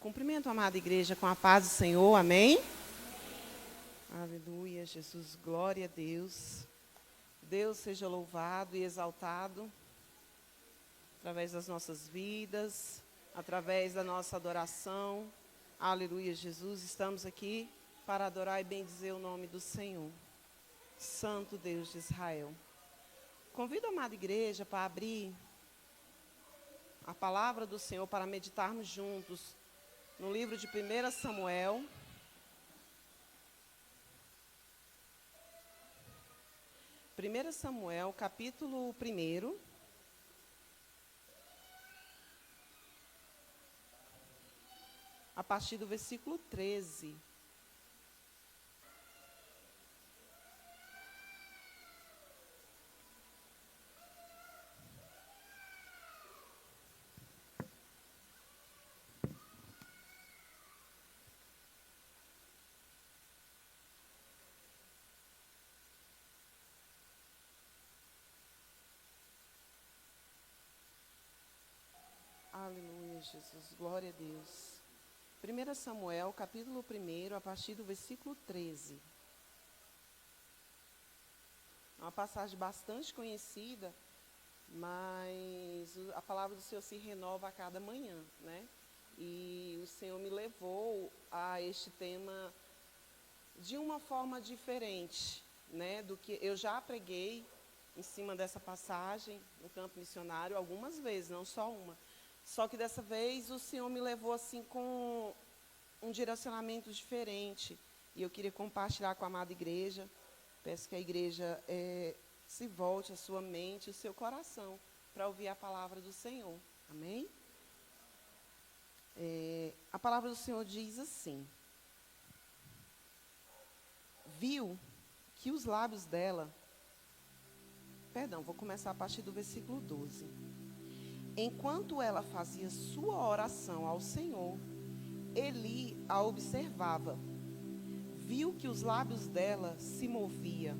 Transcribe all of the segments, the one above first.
Cumprimento a amada igreja com a paz do Senhor, amém? Aleluia, Jesus, glória a Deus. Deus seja louvado e exaltado através das nossas vidas, através da nossa adoração. Aleluia, Jesus, estamos aqui para adorar e bendizer o nome do Senhor, Santo Deus de Israel. Convido a amada igreja para abrir a palavra do Senhor para meditarmos juntos no livro de 1 Samuel. 1 Samuel, capítulo 1. A partir do versículo 13. Aleluia, Jesus, glória a Deus. 1 Samuel, capítulo 1, a partir do versículo 13. É uma passagem bastante conhecida, mas a palavra do Senhor se renova a cada manhã, né? E o Senhor me levou a este tema de uma forma diferente, né? Do que eu já preguei em cima dessa passagem no campo missionário algumas vezes, não só uma. Só que dessa vez o Senhor me levou assim com um direcionamento diferente. E eu queria compartilhar com a amada igreja. Peço que a igreja se volte a sua mente, o seu coração, para ouvir a palavra do Senhor. Amém? A palavra do Senhor diz assim: viu que os lábios dela... vou começar a partir do versículo 12. Enquanto ela fazia sua oração ao Senhor, Eli a observava. Viu que os lábios dela se moviam,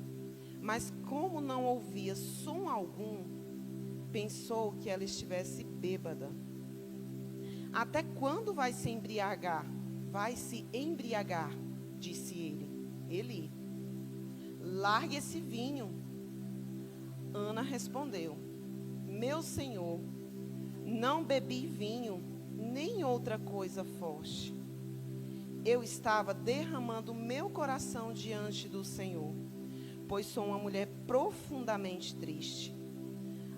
mas como não ouvia som algum, pensou que ela estivesse bêbada. Até quando vai se embriagar? Vai se embriagar, disse ele. Eli, largue esse vinho. Ana respondeu: meu senhor, não bebi vinho, nem outra coisa forte. Eu estava derramando meu coração diante do Senhor, pois sou uma mulher profundamente triste.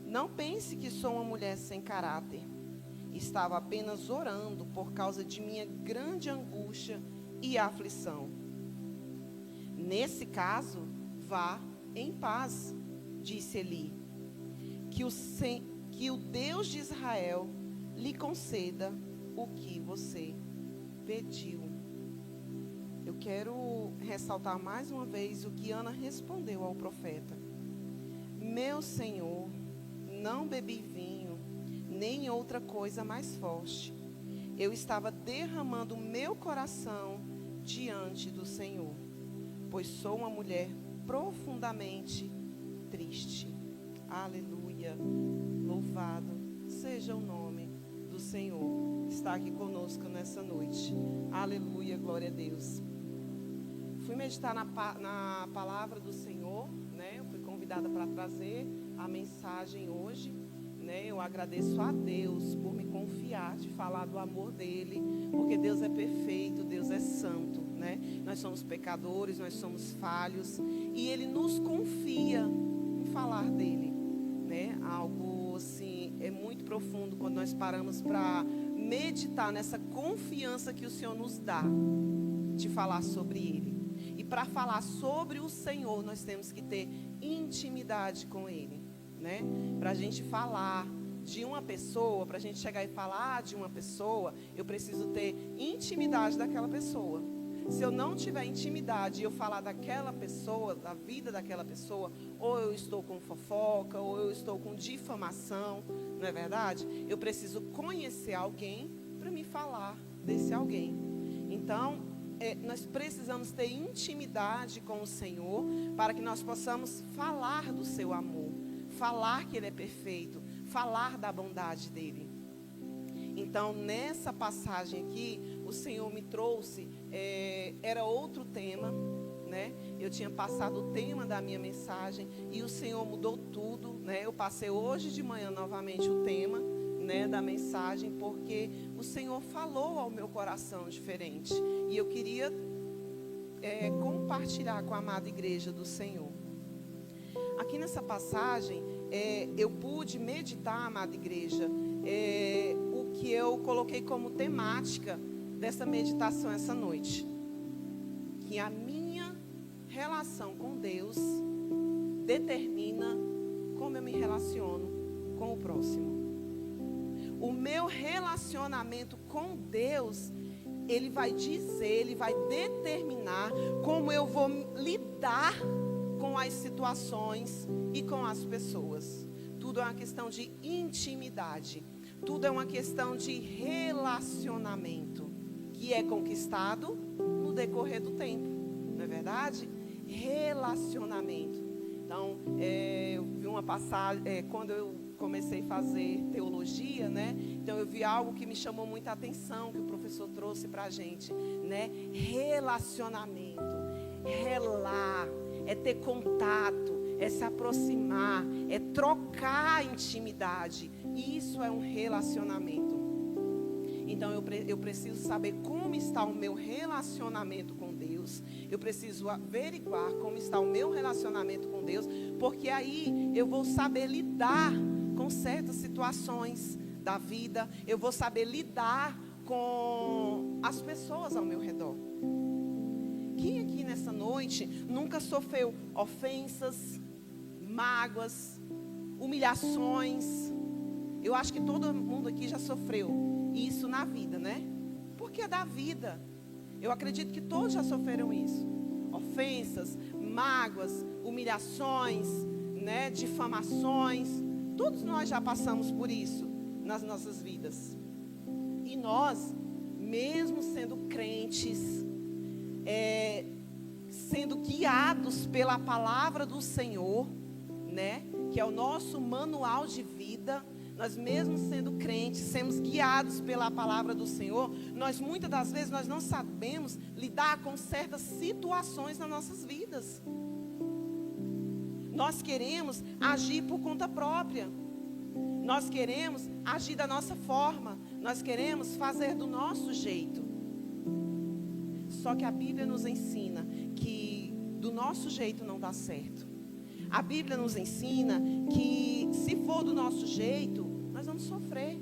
Não pense que sou uma mulher sem caráter. Estava apenas orando por causa de minha grande angústia e aflição. Nesse caso, vá em paz, disse Eli. Que o Deus de Israel lhe conceda o que você pediu. Eu quero ressaltar mais uma vez o que Ana respondeu ao profeta. Meu senhor, não bebi vinho, nem outra coisa mais forte. Eu estava derramando meu coração diante do Senhor, pois sou uma mulher profundamente triste. Aleluia. Louvado seja o nome do Senhor. Está aqui conosco nessa noite. Aleluia, glória a Deus. Fui meditar na palavra do Senhor, né? Eu fui convidada para trazer a mensagem hoje, né? Eu agradeço a Deus por me confiar de falar do amor dele, porque Deus é perfeito, Deus é santo, né? Nós somos pecadores, nós somos falhos, e ele nos confia em falar dele, né? Algo assim, é muito profundo quando nós paramos para meditar nessa confiança que o Senhor nos dá de falar sobre ele. E para falar sobre o Senhor, nós temos que ter intimidade com ele, né? Para a gente falar de uma pessoa, para a gente chegar e falar de uma pessoa, eu preciso ter intimidade daquela pessoa. Se eu não tiver intimidade e eu falar daquela pessoa, da vida daquela pessoa, ou eu estou com fofoca, ou eu estou com difamação, não é verdade? Eu preciso conhecer alguém para me falar desse alguém. Então, nós precisamos ter intimidade com o Senhor para que nós possamos falar do seu amor, falar que ele é perfeito, falar da bondade dele. Então, Então, nessa passagem aqui, o Senhor me trouxe, era outro tema, né? Eu tinha passado o tema da minha mensagem e o Senhor mudou tudo, né? Eu passei hoje de manhã novamente o tema, né, da mensagem, porque o Senhor falou ao meu coração diferente. E eu queria compartilhar com a amada igreja do Senhor. Aqui nessa passagem, eu pude meditar, amada igreja, o que eu coloquei como temática dessa meditação essa noite. Que a minha relação com Deus determina como eu me relaciono com o próximo. O meu relacionamento com Deus, Ele vai dizer, Ele vai determinar como eu vou lidar com as situações e com as pessoas. Tudo é uma questão de intimidade. Tudo é uma questão de relacionamento, que é conquistado no decorrer do tempo. Não é verdade? Relacionamento. Então, eu vi uma passagem, quando eu comecei a fazer teologia, né? Então eu vi algo que me chamou muita atenção, que o professor trouxe para a gente, né? Relacionamento, relar, é ter contato, é se aproximar, é trocar intimidade. Isso é um relacionamento. Então eu preciso saber como está o meu relacionamento com Deus. Eu preciso averiguar como está o meu relacionamento com Deus, porque aí eu vou saber lidar com certas situações da vida. Eu vou saber lidar com as pessoas ao meu redor. Quem aqui nessa noite nunca sofreu ofensas, mágoas, humilhações? Eu acho que todo mundo aqui já sofreu isso na vida, né? Porque é da vida. Eu acredito que todos já sofreram isso. Ofensas, mágoas, humilhações, né? Difamações. Todos nós já passamos por isso nas nossas vidas. E nós, mesmo sendo crentes, sendo guiados pela palavra do Senhor, né? Que é o nosso manual de vida. Nós mesmo sendo crentes, sermos guiados pela palavra do Senhor, nós muitas das vezes nós não sabemos lidar com certas situações nas nossas vidas. Nós queremos agir por conta própria. Nós queremos agir da nossa forma. Nós queremos fazer do nosso jeito. Só que a Bíblia nos ensina que do nosso jeito não dá certo. A Bíblia nos ensina que se for do nosso jeito, nós vamos sofrer.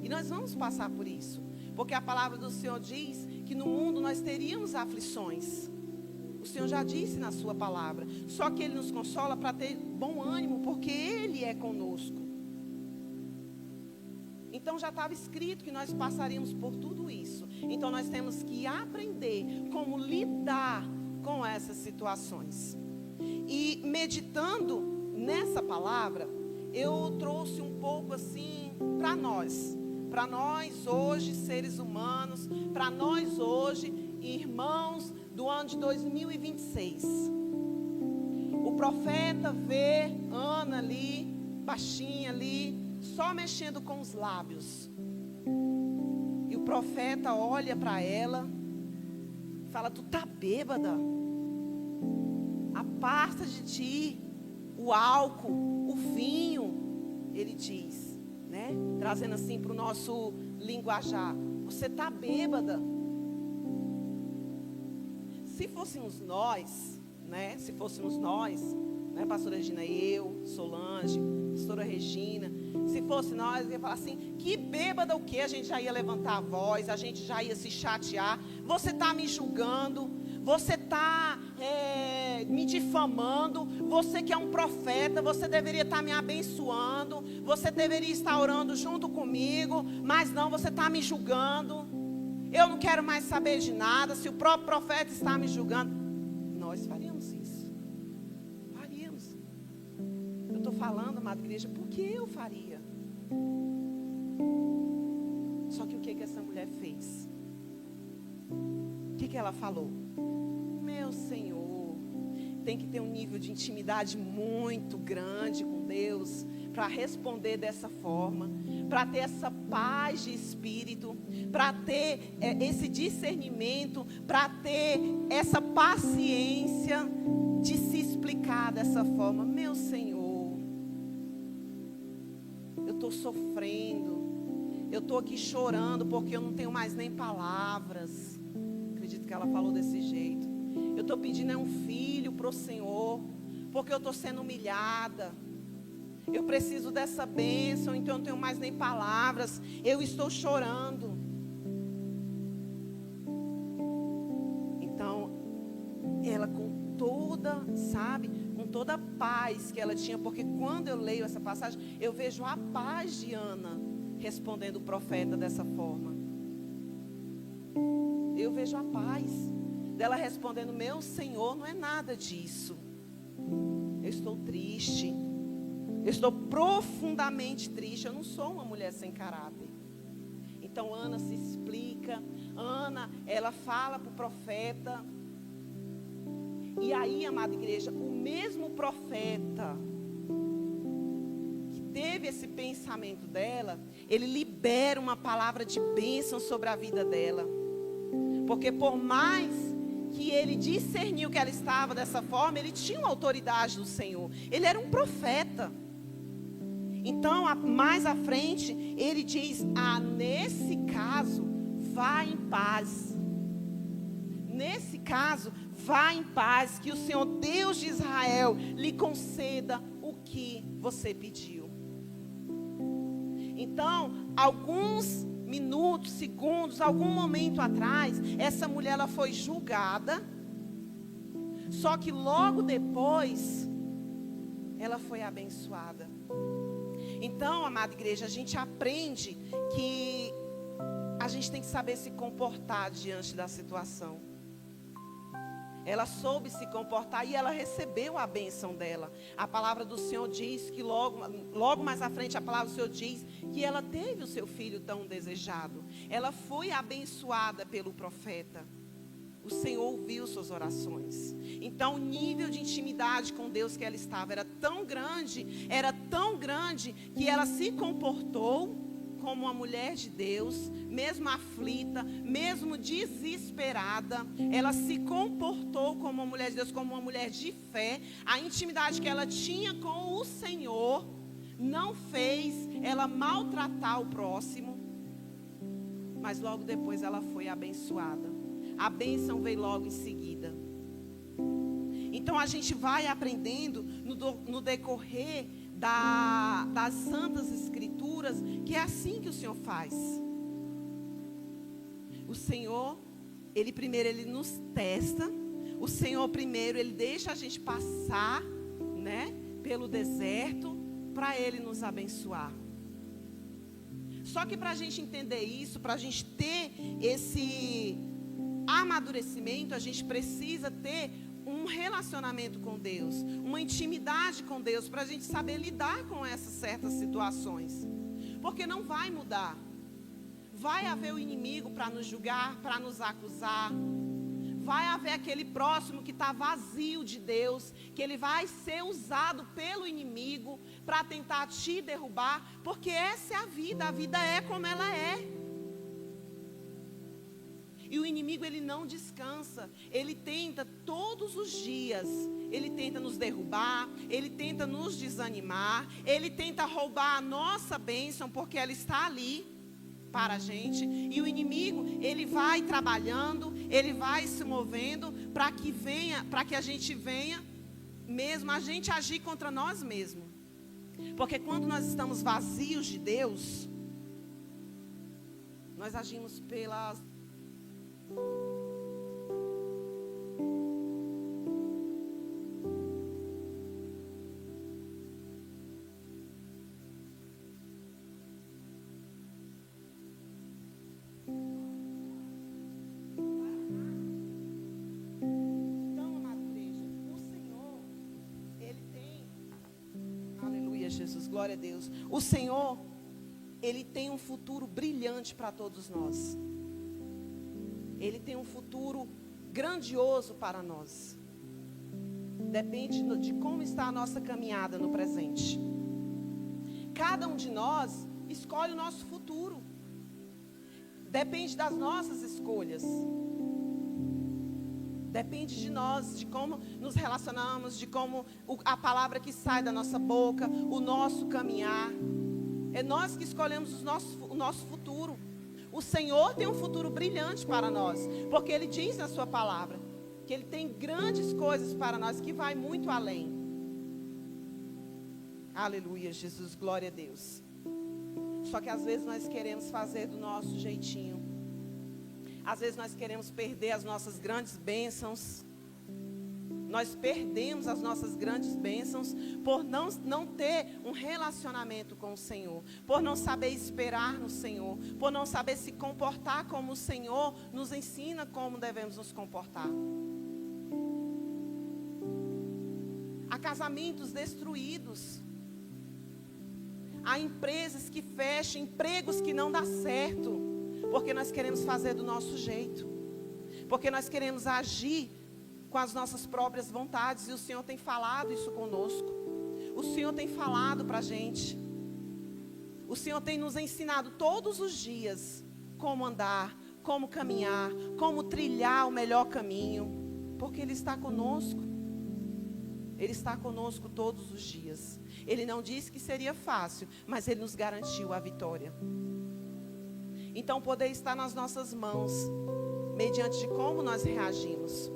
E nós vamos passar por isso. Porque a palavra do Senhor diz que no mundo nós teríamos aflições. O Senhor já disse na sua palavra. Só que Ele nos consola para ter bom ânimo, porque Ele é conosco. Então já estava escrito que nós passaríamos por tudo isso. Então nós temos que aprender como lidar com essas situações. E meditando nessa palavra, eu trouxe um pouco assim para nós hoje, seres humanos, para nós hoje, irmãos do ano de 2026. O profeta vê Ana ali, baixinha ali, só mexendo com os lábios. E o profeta olha para ela e fala: tu tá bêbada? Aparta de ti o álcool, o vinho. Ele diz, né? Trazendo assim para o nosso linguajar: você está bêbada. Se fôssemos nós, né? Se fôssemos nós, né? Pastora Regina, eu, Solange, pastora Regina, se fosse nós, ia falar assim: que bêbada o quê? A gente já ia levantar a voz, a gente já ia se chatear. Você está me julgando. Você está me difamando. Você que é um profeta, você deveria estar me abençoando. Você deveria estar orando junto comigo. Mas não, você está me julgando. Eu não quero mais saber de nada. Se o próprio profeta está me julgando, nós faríamos isso. Faríamos. Eu estou falando, amada igreja, porque eu faria. Só que o que essa mulher fez? O que ela falou? Meu Senhor, tem que ter um nível de intimidade muito grande com Deus para responder dessa forma, para ter essa paz de espírito, para ter esse discernimento, para ter essa paciência de se explicar dessa forma. Meu Senhor, eu estou sofrendo, eu estou aqui chorando porque eu não tenho mais nem palavras. Acredito que ela falou desse jeito. Eu estou pedindo um filho para o Senhor, porque eu estou sendo humilhada. Eu preciso dessa bênção, então eu não tenho mais nem palavras. Eu estou chorando. Então, ela com toda, com toda a paz que ela tinha, porque quando eu leio essa passagem, eu vejo a paz de Ana respondendo o profeta dessa forma. Eu vejo a paz dela respondendo: meu Senhor, não é nada disso. Eu estou triste. Eu estou profundamente triste. Eu não sou uma mulher sem caráter. Então Ana se explica. Ana, ela fala para o profeta. E aí, amada igreja, o mesmo profeta que teve esse pensamento dela, ele libera uma palavra de bênção sobre a vida dela. Porque por mais que ele discerniu que ela estava dessa forma, ele tinha uma autoridade do Senhor. Ele era um profeta. Então, mais à frente, ele diz: nesse caso, vá em paz. Nesse caso, vá em paz, que o Senhor Deus de Israel lhe conceda o que você pediu. Então, alguns minutos, segundos, algum momento atrás, essa mulher ela foi julgada. Só que logo depois, ela foi abençoada. Então, amada igreja, a gente aprende que a gente tem que saber se comportar diante da situação. Ela soube se comportar e ela recebeu a bênção dela. A palavra do Senhor diz que logo mais à frente, a palavra do Senhor diz que ela teve o seu filho tão desejado. Ela foi abençoada pelo profeta. O Senhor ouviu suas orações. Então o nível de intimidade com Deus que ela estava era tão grande que ela se comportou como uma mulher de Deus, mesmo aflita, mesmo desesperada. Ela se comportou como uma mulher de Deus, como uma mulher de fé. A intimidade que ela tinha com o Senhor não fez ela maltratar o próximo, mas logo depois ela foi abençoada. A bênção veio logo em seguida. Então a gente vai aprendendo no decorrer das Santas Escrituras que é assim que o Senhor faz. O Senhor, Ele primeiro Ele nos testa. O Senhor primeiro Ele deixa a gente passar, pelo deserto para Ele nos abençoar. Só que para a gente entender isso, para a gente ter esse amadurecimento, a gente precisa ter um relacionamento com Deus, uma intimidade com Deus, para a gente saber lidar com essas certas situações. Porque não vai mudar. Vai haver o inimigo para nos julgar, para nos acusar. Vai haver aquele próximo que está vazio de Deus, que ele vai ser usado pelo inimigo para tentar te derrubar, porque essa é a vida é como ela é. E o inimigo, ele não descansa. Ele tenta todos os dias. Ele tenta nos derrubar. Ele tenta nos desanimar. Ele tenta roubar a nossa bênção, porque ela está ali para a gente. E o inimigo, ele vai trabalhando. Ele vai se movendo para que a gente venha mesmo a gente agir contra nós mesmos. Porque quando nós estamos vazios de Deus, nós agimos pelas... Então, amada igreja, o Senhor, Ele tem... Aleluia, Jesus, glória a Deus. O Senhor, Ele tem um futuro brilhante para todos nós. Ele tem um futuro grandioso para nós. Depende de como está a nossa caminhada no presente. cada um de nós escolhe o nosso futuro. Depende das nossas escolhas. Depende de nós, de como nos relacionamos, de como a palavra que sai da nossa boca, o nosso caminhar. É nós que escolhemos o nosso futuro. O Senhor tem um futuro brilhante para nós, porque Ele diz na sua palavra que Ele tem grandes coisas para nós, que vai muito além. Aleluia, Jesus, glória a Deus. Só que às vezes nós queremos fazer do nosso jeitinho. Às vezes nós queremos perder as nossas grandes bênçãos. Nós perdemos as nossas grandes bênçãos por não ter um relacionamento com o Senhor, por não saber esperar no Senhor, por não saber se comportar como o Senhor nos ensina como devemos nos comportar. Há casamentos destruídos, há empresas que fecham, empregos que não dão certo, porque nós queremos fazer do nosso jeito, porque nós queremos agir com as nossas próprias vontades, e o Senhor tem falado isso conosco. O Senhor tem falado para a gente. O Senhor tem nos ensinado todos os dias como andar, como caminhar, como trilhar o melhor caminho, porque Ele está conosco. Ele está conosco todos os dias. Ele não disse que seria fácil, mas Ele nos garantiu a vitória. Então o poder está nas nossas mãos, mediante de como nós reagimos.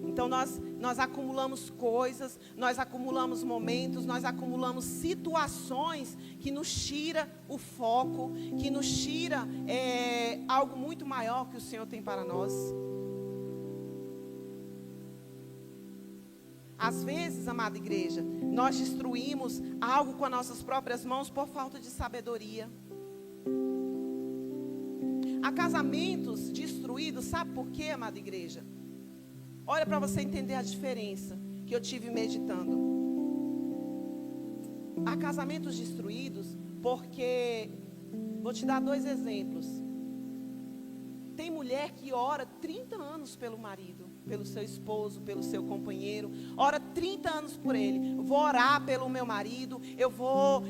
Então nós acumulamos coisas, nós acumulamos momentos, nós acumulamos situações que nos tira o foco, que nos tira algo muito maior que o Senhor tem para nós. Às vezes, amada igreja, nós destruímos algo com as nossas próprias mãos por falta de sabedoria. Há casamentos destruídos, sabe por quê, amada igreja? Olha para você entender a diferença que eu tive meditando. Há casamentos destruídos porque, vou te dar 2 exemplos. Tem mulher que ora 30 anos pelo marido, pelo seu esposo, pelo seu companheiro, ora 30 anos por ele. Vou orar pelo meu marido,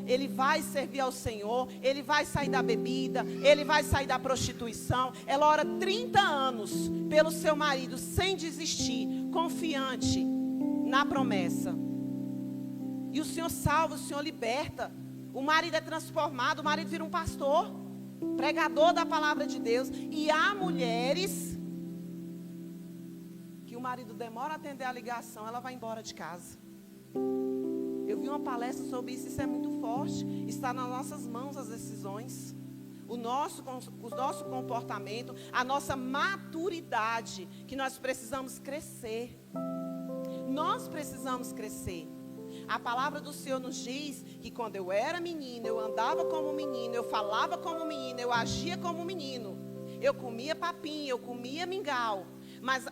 ele vai servir ao Senhor, ele vai sair da bebida, ele vai sair da prostituição. Ela ora 30 anos pelo seu marido, sem desistir, confiante na promessa. E o Senhor salva, o Senhor liberta. O marido é transformado, o marido vira um pastor, pregador da palavra de Deus. E há mulheres que o marido demora a atender a ligação, ela vai embora de casa. Eu vi uma palestra sobre isso, isso é muito forte. Está nas nossas mãos as decisões, o nosso comportamento, a nossa maturidade, que nós precisamos crescer. Nós precisamos crescer. A palavra do Senhor nos diz que quando eu era menina, eu andava como menino, eu falava como menino, eu agia como menino. Eu comia papinha, eu comia mingau. Mas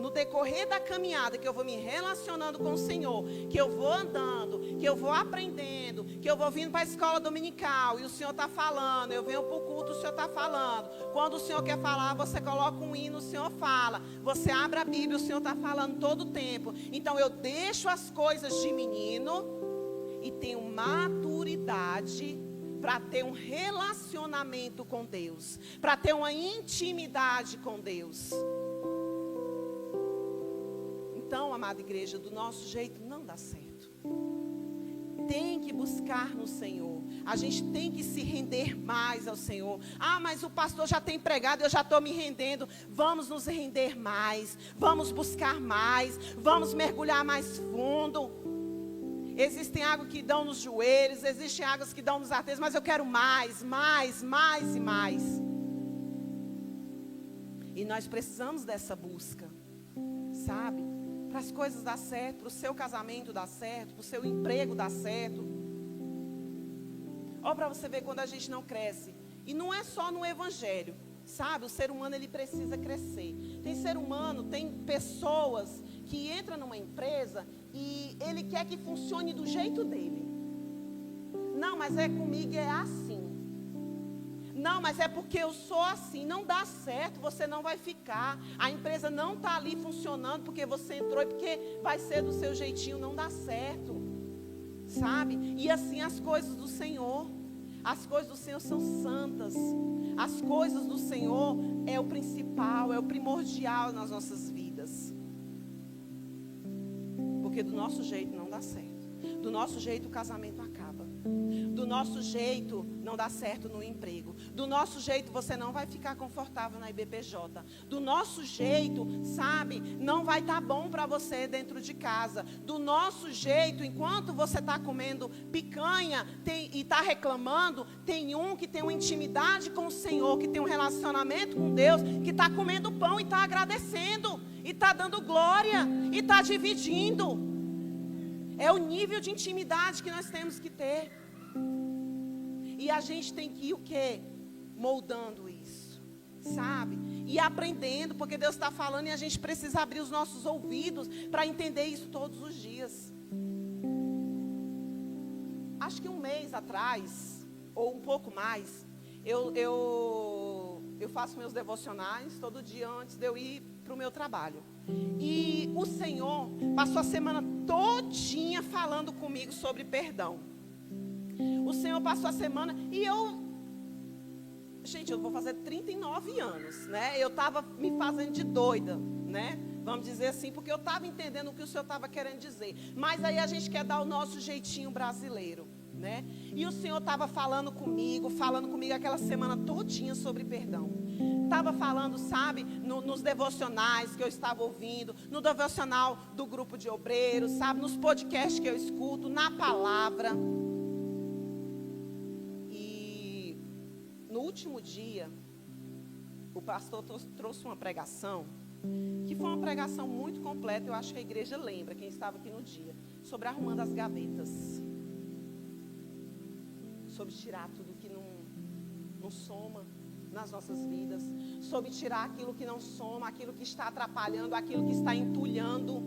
no decorrer da caminhada, que eu vou me relacionando com o Senhor, que eu vou andando, que eu vou aprendendo, que eu vou vindo para a escola dominical, e o Senhor está falando, eu venho para o culto, o Senhor está falando. Quando o Senhor quer falar, você coloca um hino, o Senhor fala. Você abre a Bíblia, o Senhor está falando todo o tempo. Então eu deixo as coisas de menino e tenho maturidade para ter um relacionamento com Deus, para ter uma intimidade com Deus. Então, amada igreja, do nosso jeito não dá certo. Tem que buscar no Senhor. A gente tem que se render mais ao Senhor. Ah, mas o pastor já tem pregado, eu já estou me rendendo. Vamos nos render mais. Vamos buscar mais. Vamos mergulhar mais fundo. Existem águas que dão nos joelhos, existem águas que dão nos arteiros, mas eu quero mais, mais, mais e mais. E nós precisamos dessa busca, sabe? Para as coisas dar certo, para o seu casamento dar certo, para o seu emprego dar certo. Olha para você ver quando a gente não cresce. E não é só no evangelho, sabe? O ser humano, ele precisa crescer. Tem ser humano, tem pessoas que entram numa empresa e ele quer que funcione do jeito dele. Não, mas é comigo, é assim. Não, mas é porque eu sou assim. Não dá certo, você não vai ficar. A empresa não está ali funcionando porque você entrou e porque vai ser do seu jeitinho. Não dá certo. sabe? E assim as coisas do Senhor. As coisas do Senhor são santas. As coisas do Senhor é o principal, é o primordial nas nossas vidas. Porque do nosso jeito não dá certo. Do nosso jeito o casamento acaba. Do nosso jeito não dá certo no emprego. Do nosso jeito você não vai ficar confortável na IBPJ. Do nosso jeito, sabe, não vai estar bom para você dentro de casa. Do nosso jeito, enquanto você está comendo picanha e está reclamando, tem um que tem uma intimidade com o Senhor, que tem um relacionamento com Deus, que está comendo pão e está agradecendo, e está dando glória, e está dividindo. É o nível de intimidade que nós temos que ter. E a gente tem que ir o quê? Moldando isso, sabe? E aprendendo, porque Deus está falando e a gente precisa abrir os nossos ouvidos para entender isso todos os dias. Acho que um mês atrás, ou um pouco mais, eu faço meus devocionais todo dia antes de eu ir para o meu trabalho. E o Senhor passou a semana todinha falando comigo sobre perdão. O Senhor passou a semana e gente, eu vou fazer 39 anos, né? Eu estava me fazendo de doida, né? Vamos dizer assim, porque eu estava entendendo o que o Senhor estava querendo dizer. Mas aí a gente quer dar o nosso jeitinho brasileiro, né? E o Senhor estava falando comigo aquela semana todinha sobre perdão. Estava falando, sabe, nos devocionais que eu estava ouvindo, no devocional do grupo de obreiros, sabe, nos podcasts que eu escuto, na palavra. E no último dia, o pastor trouxe uma pregação, que foi uma pregação muito completa, eu acho que a igreja lembra, quem estava aqui no dia, sobre arrumando as gavetas. Sobre tirar tudo que não soma nas nossas vidas, sobre tirar aquilo que não soma, aquilo que está atrapalhando, aquilo que está entulhando.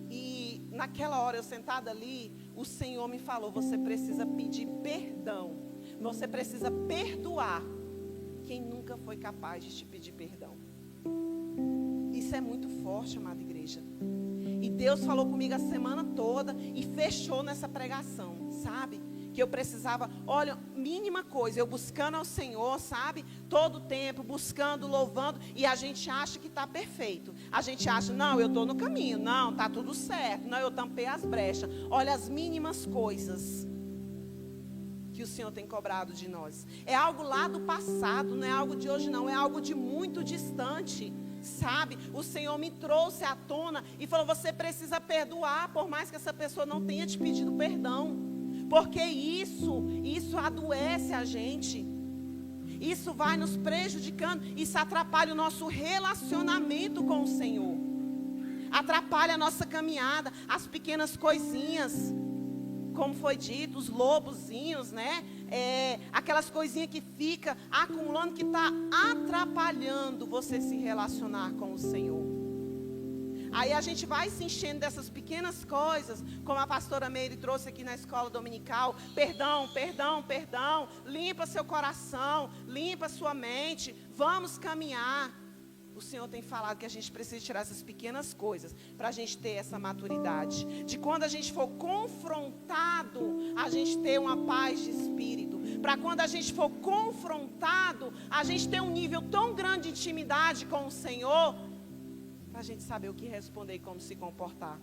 E naquela hora, eu sentada ali, o Senhor me falou: você precisa pedir perdão, você precisa perdoar quem nunca foi capaz de te pedir perdão. Isso é muito forte, amada igreja. E Deus falou comigo a semana toda e fechou nessa pregação, sabe? Que eu precisava, olha, mínima coisa, eu buscando ao Senhor, sabe? Todo o tempo, buscando, louvando, e a gente acha que está perfeito. A gente acha, não, eu estou no caminho, não, está tudo certo, não, eu tampei as brechas. Olha as mínimas coisas que o Senhor tem cobrado de nós. É algo lá do passado, não é algo de hoje não, é algo de muito distante, sabe? O Senhor me trouxe à tona e falou: você precisa perdoar, por mais que essa pessoa não tenha te pedido perdão. Porque isso adoece a gente. Isso vai nos prejudicando. Isso atrapalha o nosso relacionamento com o Senhor. Atrapalha a nossa caminhada. As pequenas coisinhas, como foi dito, os lobozinhos, né? Aquelas coisinhas que fica acumulando, que está atrapalhando você se relacionar com o Senhor. Aí a gente vai se enchendo dessas pequenas coisas, como a pastora Meire trouxe aqui na escola dominical. Perdão, perdão, perdão. Limpa seu coração, limpa sua mente. Vamos caminhar. O Senhor tem falado que a gente precisa tirar essas pequenas coisas para a gente ter essa maturidade. De quando a gente for confrontado, a gente ter uma paz de espírito. Para quando a gente for confrontado, a gente ter um nível tão grande de intimidade com o Senhor, para a gente saber o que responder e como se comportar.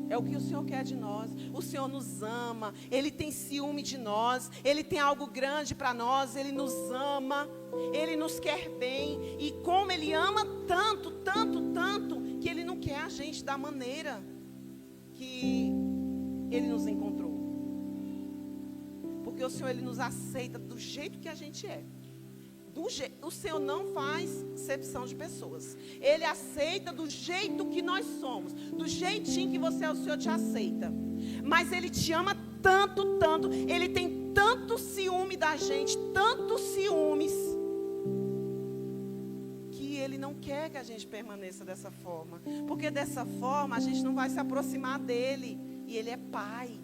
É o que o Senhor quer de nós. O Senhor nos ama. Ele tem ciúme de nós. Ele tem algo grande para nós. Ele nos ama. Ele nos quer bem. E como Ele ama tanto, tanto, tanto, que Ele não quer a gente da maneira que Ele nos encontrou. Porque o Senhor, Ele nos aceita do jeito que a gente é. O Senhor não faz acepção de pessoas. Ele aceita do jeito que nós somos. Do jeitinho que você é, o Senhor te aceita. Mas Ele te ama tanto, tanto. Ele tem tanto ciúme da gente. Tantos ciúmes. Que Ele não quer que a gente permaneça dessa forma. Porque dessa forma a gente não vai se aproximar dEle. E Ele é Pai.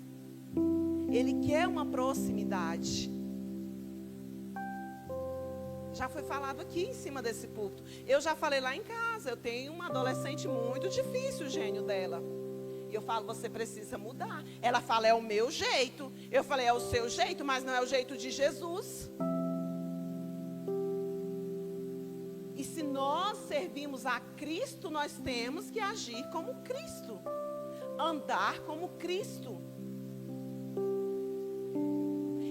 Ele quer uma proximidade. Já foi falado aqui em cima desse púlpito. Eu já falei lá em casa. Eu tenho uma adolescente muito difícil, o gênio dela. E eu falo, você precisa mudar. Ela fala, é o meu jeito. Eu falei, é o seu jeito, mas não é o jeito de Jesus. E se nós servimos a Cristo, nós temos que agir como Cristo. Andar como Cristo.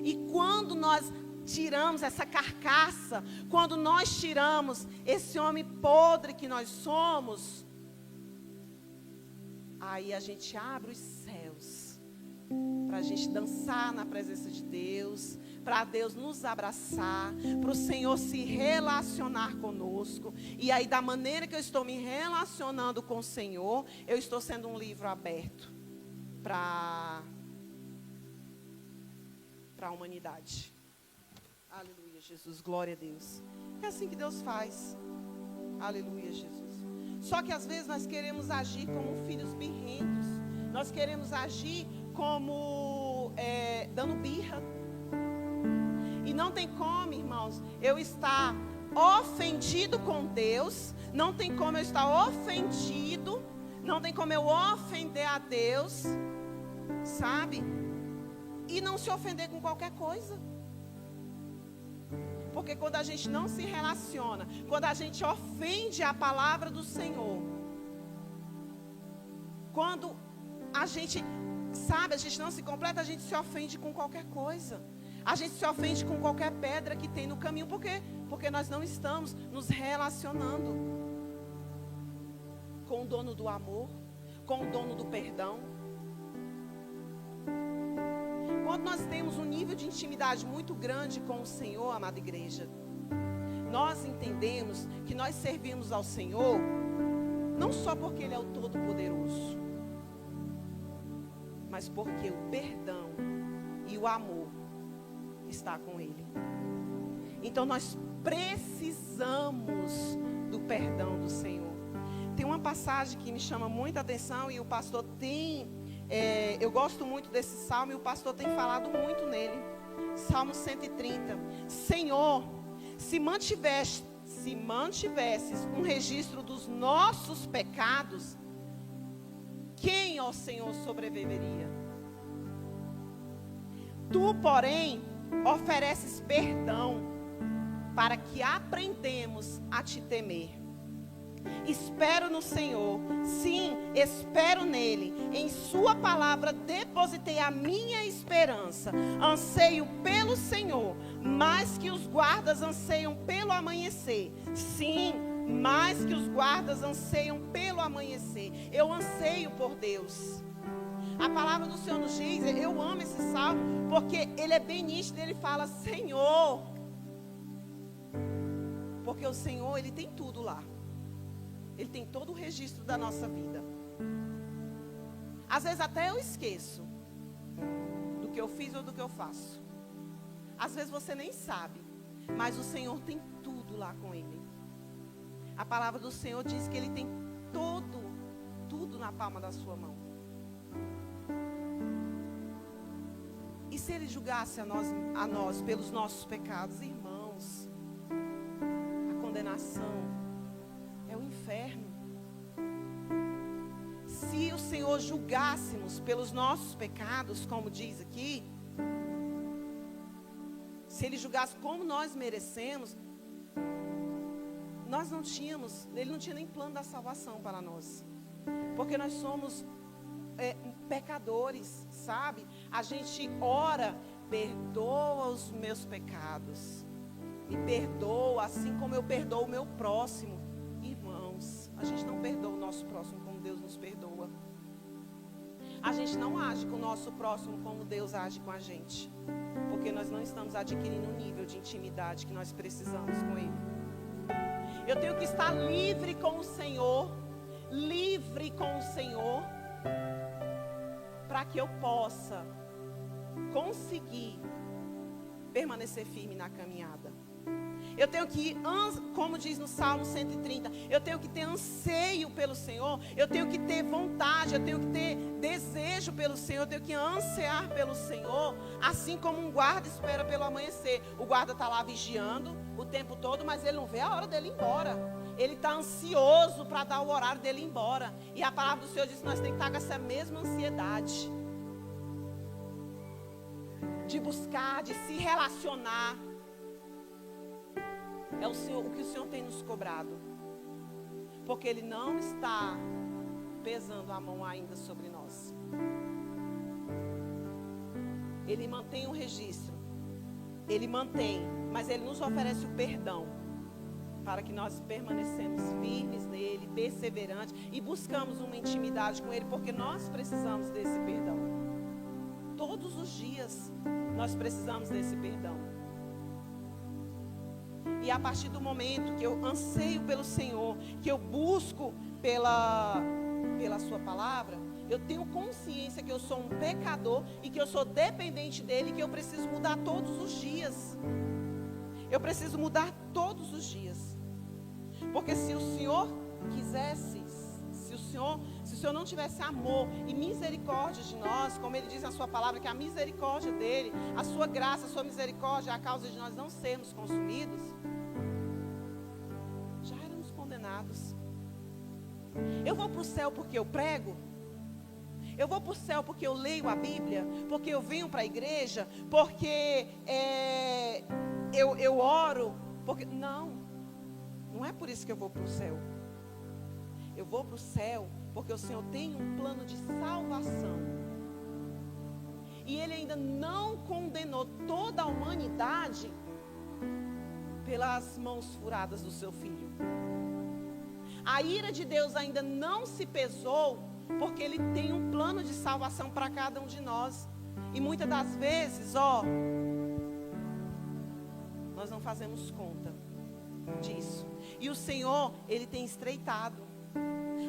E quando nós tiramos essa carcaça, quando nós tiramos esse homem podre que nós somos, aí a gente abre os céus para a gente dançar na presença de Deus, para Deus nos abraçar, para o Senhor se relacionar conosco. E aí, da maneira que eu estou me relacionando com o Senhor, eu estou sendo um livro aberto para a humanidade. Aleluia, Jesus, glória a Deus. É assim que Deus faz. Aleluia, Jesus. Só que às vezes nós queremos agir como filhos birrentos. Nós queremos agir como dando birra. E não tem como, irmãos, eu estar ofendido com Deus. Não tem como eu estar ofendido. Não tem como eu ofender a Deus. Sabe? E não se ofender com qualquer coisa. Porque quando a gente não se relaciona, quando a gente ofende a palavra do Senhor, quando a gente, sabe, a gente não se completa, a gente se ofende com qualquer coisa. A gente se ofende com qualquer pedra que tem no caminho. Por quê? Porque nós não estamos nos relacionando com o dono do amor, com o dono do perdão. Quando nós temos um nível de intimidade muito grande com o Senhor, amada igreja, nós entendemos que nós servimos ao Senhor não só porque Ele é o Todo-Poderoso, mas porque o perdão e o amor está com Ele. Então nós precisamos do perdão do Senhor. Tem uma passagem que me chama muita atenção e o pastor tem... eu gosto muito desse salmo e o pastor tem falado muito nele. Salmo 130. Senhor, se mantivesses um registro dos nossos pecados, quem, ó Senhor, sobreviveria? Tu, porém, ofereces perdão para que aprendemos a te temer. Espero no Senhor, sim, espero nele. Em sua palavra depositei a minha esperança. Anseio pelo Senhor, mais que os guardas anseiam pelo amanhecer. Sim, mais que os guardas anseiam pelo amanhecer. Eu anseio por Deus. A palavra do Senhor nos diz, eu amo esse salmo, porque ele é bem nítido, ele fala, Senhor. Porque o Senhor, Ele tem tudo lá. Ele tem todo o registro da nossa vida. Às vezes até eu esqueço do que eu fiz ou do que eu faço. Às vezes você nem sabe, mas o Senhor tem tudo lá com Ele. A palavra do Senhor diz que Ele tem tudo na palma da sua mão. E se Ele julgasse a nós pelos nossos pecados, irmãos, a condenação é o inferno. Se o Senhor julgássemos pelos nossos pecados, como diz aqui, se Ele julgasse como nós merecemos, Ele não tinha nem plano da salvação para nós. Porque nós somos pecadores, sabe? A gente ora, perdoa os meus pecados. Me perdoa assim como eu perdoo o meu próximo. Irmãos, a gente não perdoa o nosso próximo como Deus nos perdoa. A gente não age com o nosso próximo como Deus age com a gente. Porque nós não estamos adquirindo o nível de intimidade que nós precisamos com Ele. Eu tenho que estar livre com o Senhor. Livre com o Senhor. Para que eu possa conseguir permanecer firme na caminhada. Eu tenho que, como diz no Salmo 130, eu tenho que ter anseio pelo Senhor, eu tenho que ter vontade, eu tenho que ter desejo pelo Senhor, eu tenho que ansiar pelo Senhor, assim como um guarda espera pelo amanhecer. O guarda está lá vigiando o tempo todo, mas ele não vê a hora dele ir embora. ele está ansioso para dar o horário dele ir embora. E a palavra do Senhor diz que nós temos que estar com essa mesma ansiedade. De buscar, de se relacionar. É o que o Senhor tem nos cobrado. Porque Ele não está pesando a mão ainda sobre nós. Ele mantém o registro. Ele mantém, mas Ele nos oferece o perdão. Para que nós permanecemos firmes nele, perseverantes. E buscamos uma intimidade com Ele. Porque nós precisamos desse perdão. Todos os dias nós precisamos desse perdão. E a partir do momento que eu anseio pelo Senhor, que eu busco pela sua palavra, eu tenho consciência que eu sou um pecador e que eu sou dependente dele e que eu preciso mudar todos os dias. Eu preciso mudar todos os dias. Porque se o Senhor quisesse, se o Senhor não tivesse amor e misericórdia de nós, como Ele diz na sua palavra, que a misericórdia dEle, a sua graça, a sua misericórdia é a causa de nós não sermos consumidos, já éramos condenados. Eu vou para o céu porque eu prego? Eu vou para o céu porque eu leio a Bíblia? Porque eu venho para a igreja? Porque eu oro? Porque não é por isso que eu vou para o céu. Eu vou para o céu porque o Senhor tem um plano de salvação. E Ele ainda não condenou toda a humanidade pelas mãos furadas do seu Filho. A ira de Deus ainda não se pesou porque Ele tem um plano de salvação para cada um de nós. E muitas das vezes, nós não fazemos conta disso. E o Senhor, Ele tem estreitado.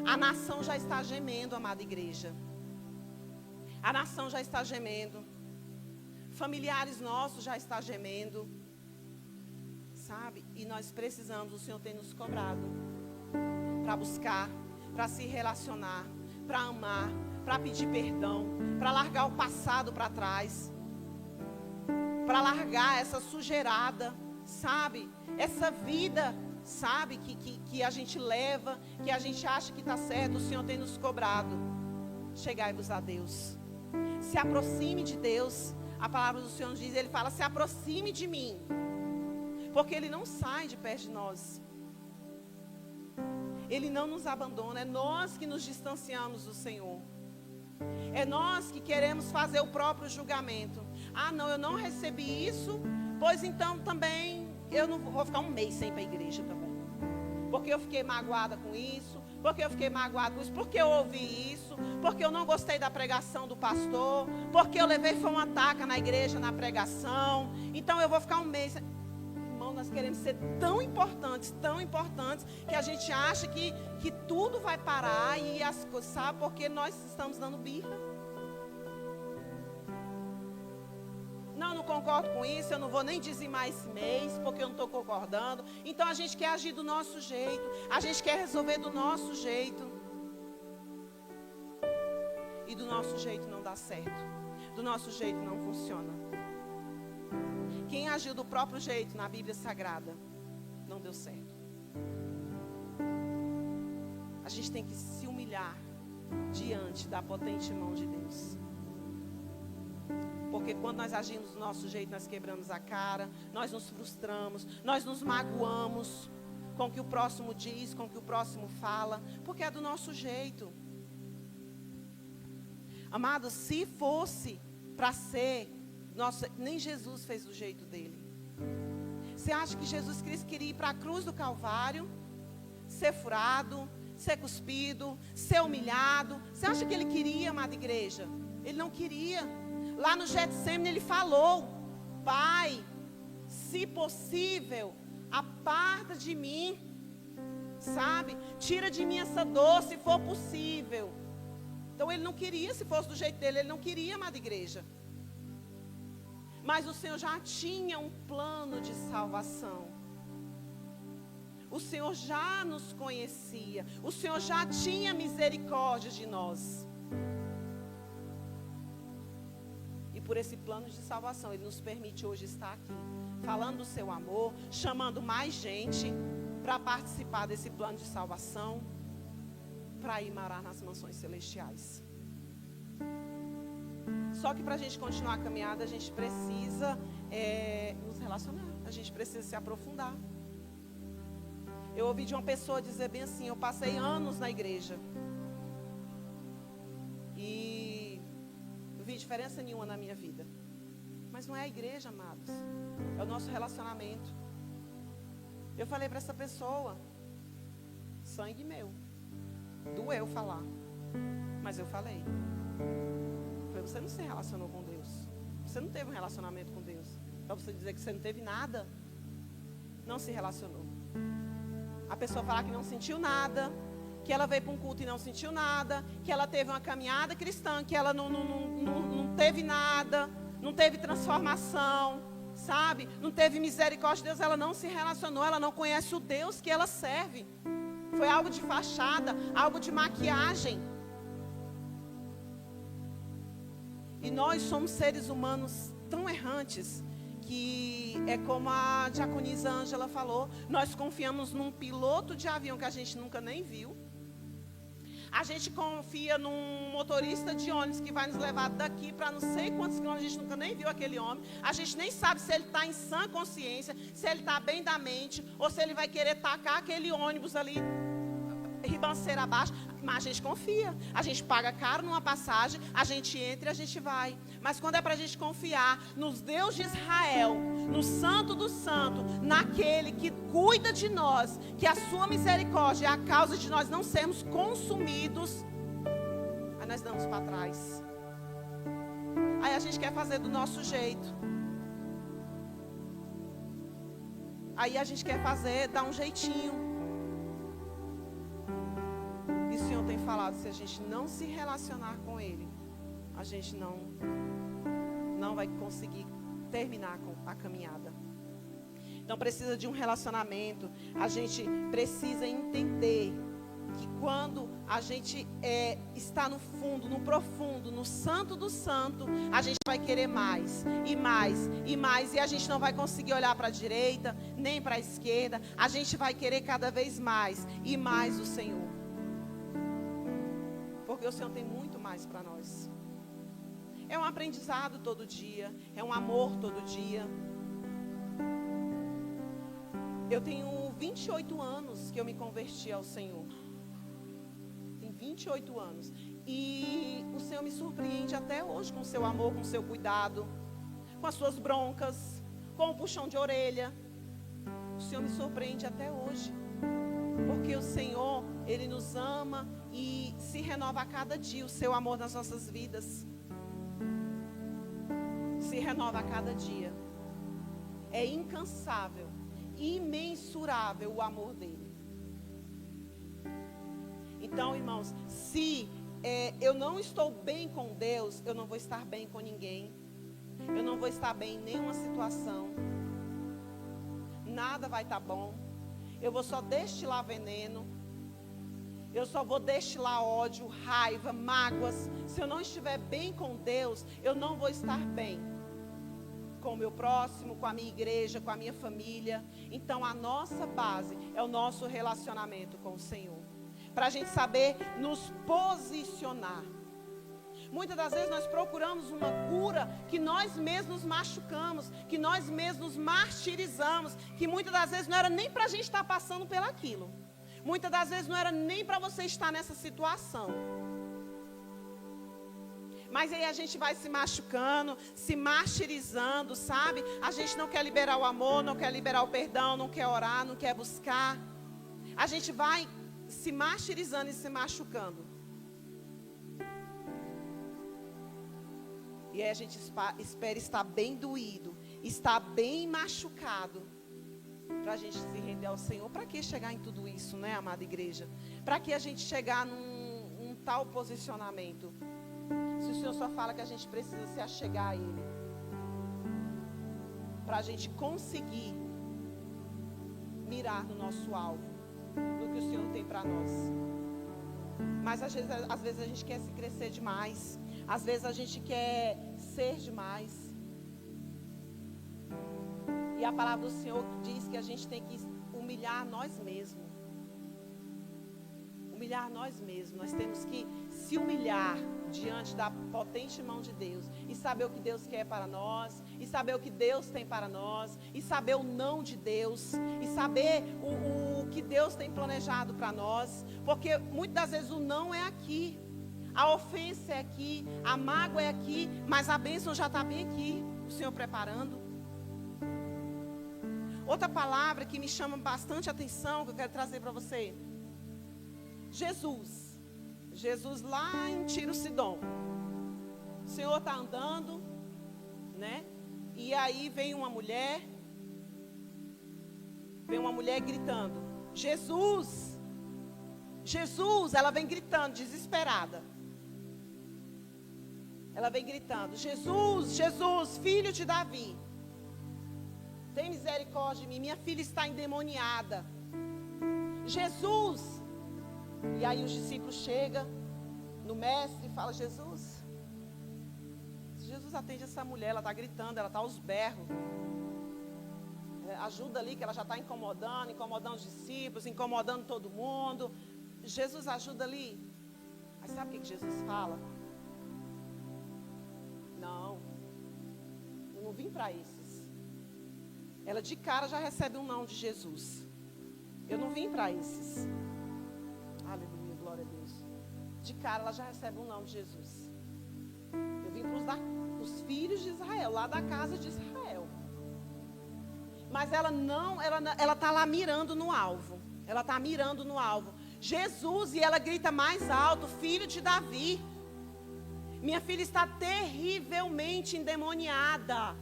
A nação já está gemendo, amada igreja. A nação já está gemendo. Familiares nossos já estão gemendo. Sabe? E nós precisamos, o Senhor tem nos cobrado. Para buscar, para se relacionar, para amar, para pedir perdão, para largar o passado para trás. Para largar essa sujeirada, sabe? Essa vida, sabe, que a gente leva, que a gente acha que está certo. O Senhor tem nos cobrado. Chegai-vos a Deus. Se aproxime de Deus. A palavra do Senhor diz, Ele fala, se aproxime de mim. Porque Ele não sai de perto de nós. Ele não nos abandona. É nós que nos distanciamos do Senhor. É nós que queremos fazer o próprio julgamento. Ah, não, eu não recebi isso, pois então também eu não vou ficar um mês sem ir para a igreja também. Porque eu fiquei magoada com isso, porque eu fiquei magoada com isso, porque eu ouvi isso, porque eu não gostei da pregação do pastor, porque eu levei foi uma taca na igreja, na pregação, então eu vou ficar um mês. Irmão, nós queremos ser tão importantes, que a gente acha que tudo vai parar e as coisas, sabe, porque nós estamos dando birra. Não concordo com isso, eu não vou nem dizimar esse mês, porque eu não estou concordando. Então a gente quer agir do nosso jeito, a gente quer resolver do nosso jeito. E do nosso jeito não dá certo, do nosso jeito não funciona. Quem agiu do próprio jeito na Bíblia Sagrada, não deu certo. A gente tem que se humilhar diante da potente mão de Deus. Porque quando nós agimos do nosso jeito, nós quebramos a cara, nós nos frustramos, nós nos magoamos com o que o próximo diz, com o que o próximo fala, porque é do nosso jeito. Amado, se fosse para ser, nem Jesus fez do jeito dele. Você acha que Jesus Cristo queria ir para a cruz do Calvário, ser furado, ser cuspido, ser humilhado? Você acha que ele queria, amada igreja? Ele não queria. Lá no Getsemane ele falou, Pai, se possível, aparta de mim, sabe? Tira de mim essa dor, se for possível. Então ele não queria, se fosse do jeito dele, ele não queria, amada igreja. Mas o Senhor já tinha um plano de salvação. O Senhor já nos conhecia. O Senhor já tinha misericórdia de nós. E por esse plano de salvação, Ele nos permite hoje estar aqui, falando do seu amor, chamando mais gente para participar desse plano de salvação, para ir morar nas mansões celestiais. Só que para a gente continuar a caminhada, a gente precisa nos relacionar, a gente precisa se aprofundar. Eu ouvi de uma pessoa dizer bem assim: eu passei anos na igreja e não vi diferença nenhuma na minha vida. Mas não é a igreja, amados, é o nosso relacionamento. Eu falei para essa pessoa: sangue meu, doeu falar, mas eu falei. Você não se relacionou com Deus, você não teve um relacionamento com Deus, para você dizer que você não teve nada, não se relacionou. A pessoa falar que não sentiu nada, que ela veio para um culto e não sentiu nada, que ela teve uma caminhada cristã, que ela não teve nada, não teve transformação, sabe? Não teve misericórdia de Deus, ela não se relacionou, ela não conhece o Deus que ela serve. Foi algo de fachada, algo de maquiagem. E nós somos seres humanos tão errantes que é como a diaconisa Ângela falou, nós confiamos num piloto de avião que a gente nunca nem viu. A gente confia num motorista de ônibus que vai nos levar daqui para não sei quantos quilômetros, a gente nunca nem viu aquele homem. A gente nem sabe se ele está em sã consciência, se ele está bem da mente, ou se ele vai querer tacar aquele ônibus ali, ribanceira abaixo. Mas a gente confia, a gente paga caro numa passagem, a gente entra e a gente vai. Mas quando é para a gente confiar nos Deus de Israel, no Santo do Santo, naquele que cuida de nós, que a sua misericórdia é a causa de nós não sermos consumidos, aí nós damos para trás. Aí a gente quer fazer do nosso jeito. Aí a gente quer fazer, dar um jeitinho. E o Senhor tem falado, se a gente não se relacionar com Ele, a gente não vai conseguir terminar com a caminhada. Então precisa de um relacionamento. A gente precisa entender que quando a gente está no fundo, no profundo, no santo do santo, a gente vai querer mais, e mais, e mais. E a gente não vai conseguir olhar para a direita, nem para a esquerda. A gente vai querer cada vez mais, e mais do Senhor. Porque o Senhor tem muito mais para nós. É um aprendizado todo dia, é um amor todo dia. Eu tenho 28 anos que eu me converti ao Senhor. Tem 28 anos. E o Senhor me surpreende até hoje com o seu amor, com o seu cuidado, com as suas broncas, com o puxão de orelha. O Senhor me surpreende até hoje. Porque o Senhor, Ele nos ama e se renova a cada dia o seu amor nas nossas vidas. Se renova a cada dia. É incansável, imensurável o amor dele. Então, irmãos, se eu não estou bem com Deus, eu não vou estar bem com ninguém. Eu não vou estar bem em nenhuma situação. Nada vai estar bom. Eu vou só destilar veneno. Eu só vou destilar ódio, raiva, mágoas. Se eu não estiver bem com Deus, eu não vou estar bem com o meu próximo, com a minha igreja, com a minha família. Então a nossa base é o nosso relacionamento com o Senhor. Para a gente saber nos posicionar. Muitas das vezes nós procuramos uma cura que nós mesmos machucamos, que nós mesmos martirizamos, que muitas das vezes não era nem para a gente estar passando pelaquilo. Muitas das vezes não era nem para você estar nessa situação. Mas aí a gente vai se machucando, se martirizando, sabe? A gente não quer liberar o amor, não quer liberar o perdão, não quer orar, não quer buscar. A gente vai se martirizando e se machucando. E aí a gente espera estar bem doído, estar bem machucado, para a gente se render ao Senhor. Para que chegar em tudo isso, né, amada igreja? Para que a gente chegar num tal posicionamento? Se o Senhor só fala que a gente precisa se achegar a Ele, para a gente conseguir mirar no nosso alvo, no que o Senhor tem para nós. Mas às vezes a gente quer se crescer demais. Às vezes a gente quer ser demais. E a palavra do Senhor diz que a gente tem que humilhar nós mesmos. Humilhar nós mesmos. Nós temos que se humilhar diante da potente mão de Deus. E saber o que Deus quer para nós. E saber o que Deus tem para nós. E saber o não de Deus. E saber o que Deus tem planejado para nós. Porque muitas das vezes o não é aqui. A ofensa é aqui. A mágoa é aqui. Mas a bênção já está bem aqui. O Senhor preparando. Outra palavra que me chama bastante atenção, que eu quero trazer para você. Jesus. Jesus lá em Tiro Sidom. O Senhor está andando, né? E aí vem uma mulher gritando. Jesus. Jesus, ela vem gritando, desesperada. Ela vem gritando. Jesus, Jesus, filho de Davi. Tem misericórdia de mim, minha filha está endemoniada. Jesus. E aí os discípulos chegam no mestre e falam, Jesus atende essa mulher, ela está gritando, ela está aos berros. Ajuda ali que ela já está incomodando os discípulos, incomodando todo mundo. Jesus ajuda ali. Mas sabe o que Jesus fala? Não, eu não vim para esses. Ela de cara já recebe um não de Jesus. Eu não vim para esses. Aleluia, glória a Deus. De cara ela já recebe um não de Jesus. Eu vim para os filhos de Israel, lá da casa de Israel. Mas ela está lá mirando no alvo. Ela está mirando no alvo. Jesus, e ela grita mais alto, filho de Davi. Minha filha está terrivelmente endemoniada.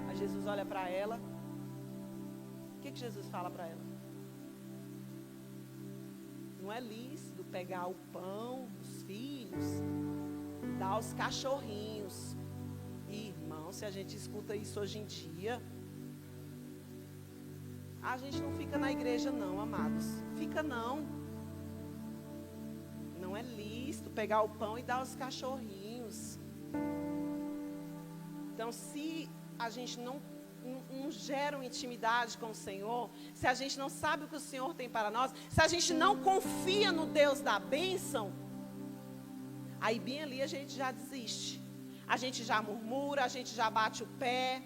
Aí Jesus olha para ela. O que Jesus fala para ela? Não é lícito pegar o pão dos filhos e dar aos cachorrinhos. Irmão, se a gente escuta isso hoje em dia, a gente não fica na igreja não, amados. Fica não. Não é lícito pegar o pão e dar aos cachorrinhos. Então, se a gente não gera uma intimidade com o Senhor, se a gente não sabe o que o Senhor tem para nós, se a gente não confia no Deus da bênção, aí bem ali a gente já desiste. A gente já murmura, a gente já bate o pé.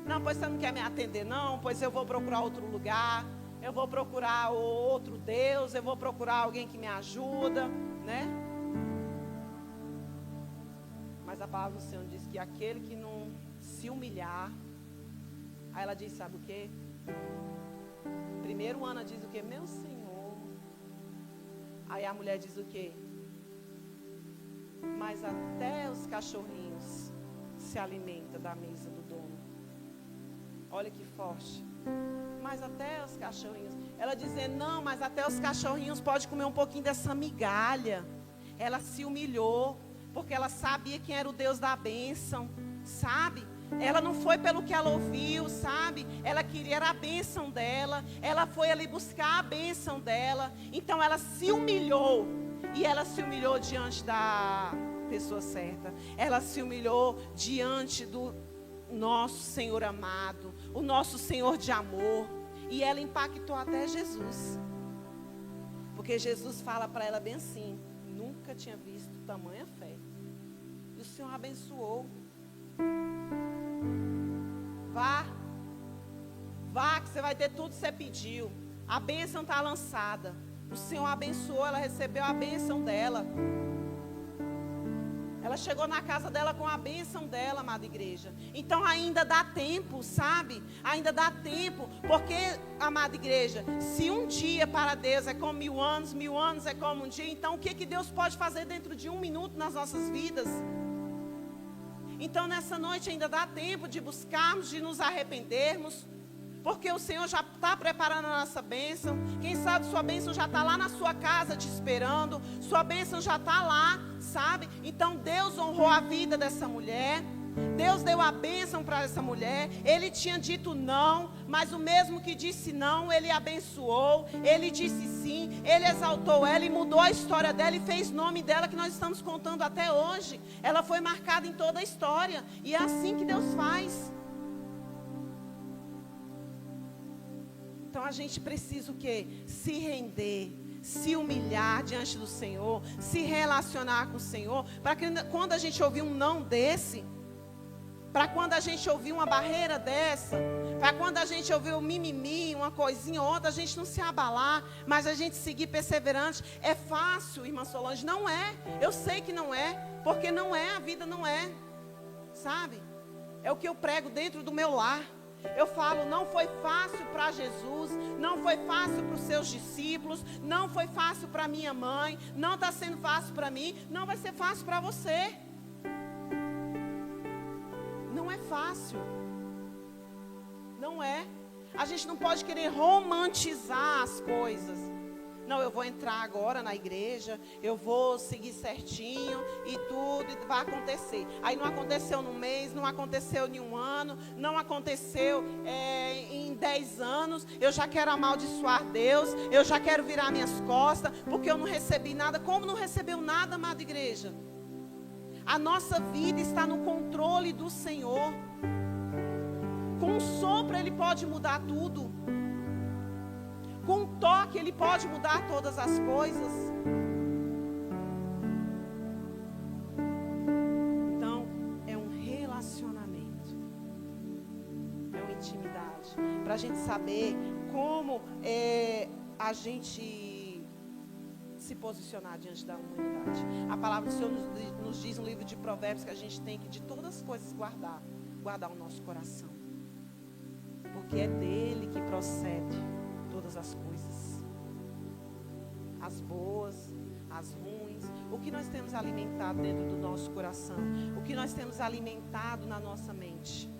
Não, pois você não quer me atender não, pois eu vou procurar outro lugar, eu vou procurar outro Deus, eu vou procurar alguém que me ajuda, né? Mas a palavra do Senhor diz que aquele que não se humilhar. Aí ela diz, sabe o quê? Primeiro Ana diz o quê? Meu Senhor. Aí a mulher diz o quê? Mas até os cachorrinhos se alimentam da mesa do dono. Olha que forte. Mas até os cachorrinhos. Ela dizendo, não, mas até os cachorrinhos podem comer um pouquinho dessa migalha. Ela se humilhou, porque ela sabia quem era o Deus da bênção, sabe? Ela não foi pelo que ela ouviu, sabe? Ela queria a bênção dela. Ela foi ali buscar a bênção dela. Então ela se humilhou. E ela se humilhou diante da pessoa certa. Ela se humilhou diante do nosso Senhor amado. O nosso Senhor de amor. E ela impactou até Jesus. Porque Jesus fala para ela bem assim. Nunca tinha visto tamanha fé. E o Senhor abençoou. Vá que você vai ter tudo que você pediu. A bênção está lançada. O Senhor abençoou, ela recebeu a bênção dela. Ela chegou na casa dela com a bênção dela, amada igreja. Então ainda dá tempo, sabe? Ainda dá tempo. Porque, amada igreja, se um dia para Deus é como 1000 anos é como um dia, então o que Deus pode fazer dentro de 1 minuto nas nossas vidas? Então nessa noite ainda dá tempo de buscarmos, de nos arrependermos. Porque o Senhor já está preparando a nossa bênção. Quem sabe sua bênção já está lá na sua casa te esperando. Sua bênção já está lá, sabe? Então Deus honrou a vida dessa mulher. Deus deu a bênção para essa mulher. Ele tinha dito não, mas o mesmo que disse não, Ele abençoou. Ele disse sim, Ele exaltou ela e mudou a história dela e fez nome dela que nós estamos contando até hoje. Ela foi marcada em toda a história. E é assim que Deus faz. Então a gente precisa o quê? Se render, se humilhar diante do Senhor, se relacionar com o Senhor, para que quando a gente ouvir um não desse, para quando a gente ouvir uma barreira dessa, para quando a gente ouvir um mimimi, uma coisinha ou outra, a gente não se abalar, mas a gente seguir perseverante. É fácil, irmã Solange? Não é. Eu sei que não é, porque não é, a vida não é, sabe? É o que eu prego dentro do meu lar. Eu falo, não foi fácil para Jesus, não foi fácil para os seus discípulos, não foi fácil para minha mãe, não está sendo fácil para mim, não vai ser fácil para você. Não é fácil. Não é. A gente não pode querer romantizar as coisas. Não, eu vou entrar agora na igreja, eu vou seguir certinho e tudo e vai acontecer. Aí não aconteceu num mês, não aconteceu em um ano, não aconteceu em 10 anos. Eu já quero amaldiçoar Deus, eu já quero virar minhas costas, porque eu não recebi nada. Como não recebeu nada, amada igreja? A nossa vida está no controle do Senhor. Com um sopro Ele pode mudar tudo. Com um toque Ele pode mudar todas as coisas. Então, é um relacionamento. É uma intimidade. Para a gente saber como a gente se posicionar diante da humanidade. A palavra do Senhor nos diz no livro de Provérbios que a gente tem que de todas as coisas guardar o nosso coração. Porque é dele que procede todas as coisas. As boas, as ruins. O que nós temos alimentado dentro do nosso coração. O que nós temos alimentado na nossa mente.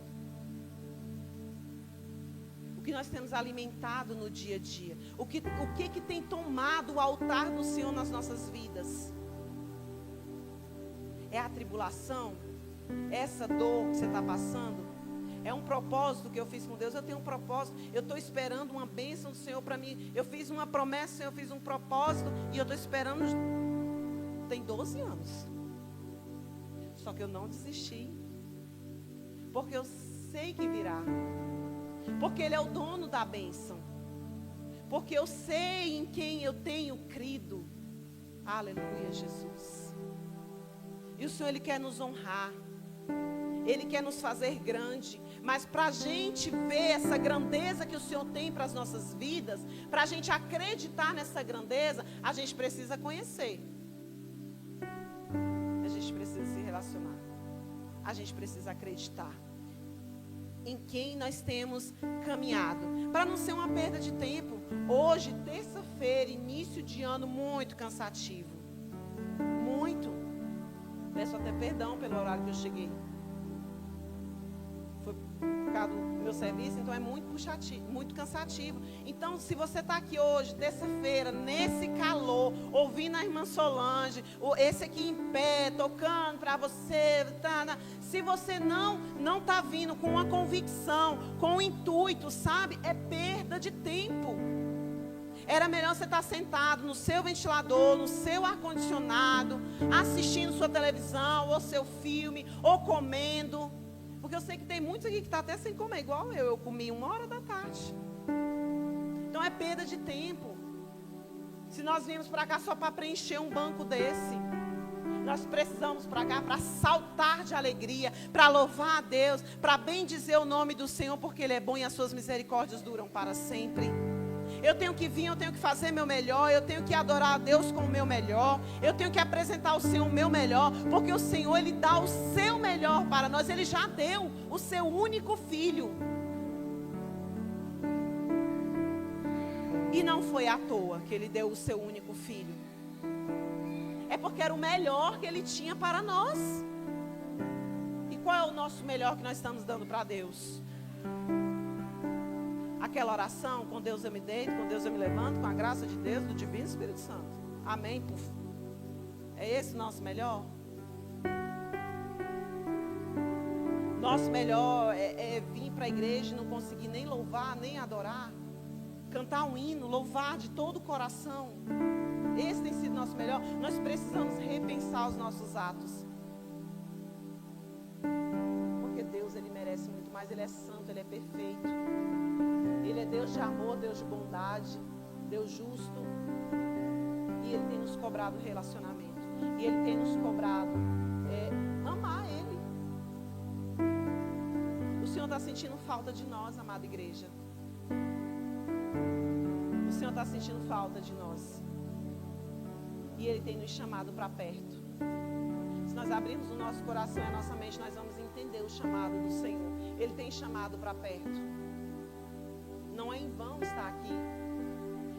O que nós temos alimentado no dia a dia. O que tem tomado o altar do Senhor nas nossas vidas. É a tribulação? É essa dor que você está passando? É um propósito que eu fiz com Deus. Eu tenho um propósito. Eu estou esperando uma bênção do Senhor para mim. Eu fiz uma promessa, Senhor, eu fiz um propósito. E eu estou esperando. Tem 12 anos. Só que eu não desisti. Porque eu sei que virá. Porque Ele é o dono da bênção. Porque eu sei em quem eu tenho crido. Aleluia, Jesus. E o Senhor, Ele quer nos honrar. Ele quer nos fazer grande. Mas para a gente ver essa grandeza que o Senhor tem para as nossas vidas, para a gente acreditar nessa grandeza, a gente precisa conhecer. A gente precisa se relacionar. A gente precisa acreditar em quem nós temos caminhado. Para não ser uma perda de tempo. Hoje, terça-feira, início de ano muito cansativo. Muito. Peço até perdão pelo horário que eu cheguei. Foi por causa do meu serviço, então é muito puxativo, muito cansativo. Então, se você está aqui hoje, terça-feira, nesse calor, ouvindo a irmã Solange, esse aqui em pé, tocando para você, se você não está vindo com uma convicção, com um intuito, sabe? É perda de tempo. Era melhor você estar sentado no seu ventilador, no seu ar-condicionado, assistindo sua televisão, ou seu filme, ou comendo. Porque eu sei que tem muitos aqui que estão até sem comer, igual eu. Eu comi 13h. Então é perda de tempo. Se nós viemos para cá só para preencher um banco desse, nós precisamos para cá para saltar de alegria, para louvar a Deus, para bendizer o nome do Senhor, porque Ele é bom e as suas misericórdias duram para sempre. Eu tenho que vir, eu tenho que fazer meu melhor, eu tenho que adorar a Deus com o meu melhor, eu tenho que apresentar ao Senhor o meu melhor, porque o Senhor, Ele dá o seu melhor para nós. Ele já deu o seu único filho. E não foi à toa que Ele deu o seu único filho. É porque era o melhor que Ele tinha para nós. E qual é o nosso melhor que nós estamos dando para Deus? Aquela oração, com Deus eu me deito, com Deus eu me levanto, com a graça de Deus, do Divino Espírito Santo. Amém? Puf. É esse o nosso melhor? Nosso melhor é vir para a igreja e não conseguir nem louvar, nem adorar. Cantar um hino, louvar de todo o coração. Esse tem sido nosso melhor. Nós precisamos repensar os nossos atos. Porque Deus, Ele merece muito mais. Ele é santo, Ele é perfeito. Ele é Deus de amor, Deus de bondade, Deus justo. E Ele tem nos cobrado relacionamento. E Ele tem nos cobrado amar Ele. O Senhor está sentindo falta de nós, amada igreja. O Senhor está sentindo falta de nós. E Ele tem nos chamado para perto. Se nós abrirmos o nosso coração e a nossa mente, nós vamos entender o chamado do Senhor. Ele tem chamado para perto. Não é em vão estar aqui.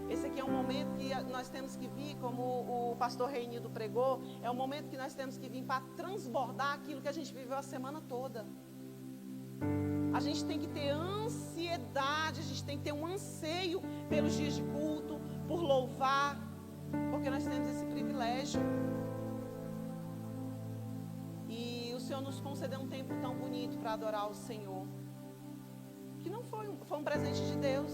Esse aqui é um momento que nós temos que vir, como o pastor Reinildo pregou, é um momento que nós temos que vir para transbordar aquilo que a gente viveu a semana toda. A gente tem que ter ansiedade, a gente tem que ter um anseio pelos dias de culto, por louvar, porque nós temos esse privilégio. E o Senhor nos concedeu um tempo tão bonito para adorar o Senhor, que não foi um presente de Deus,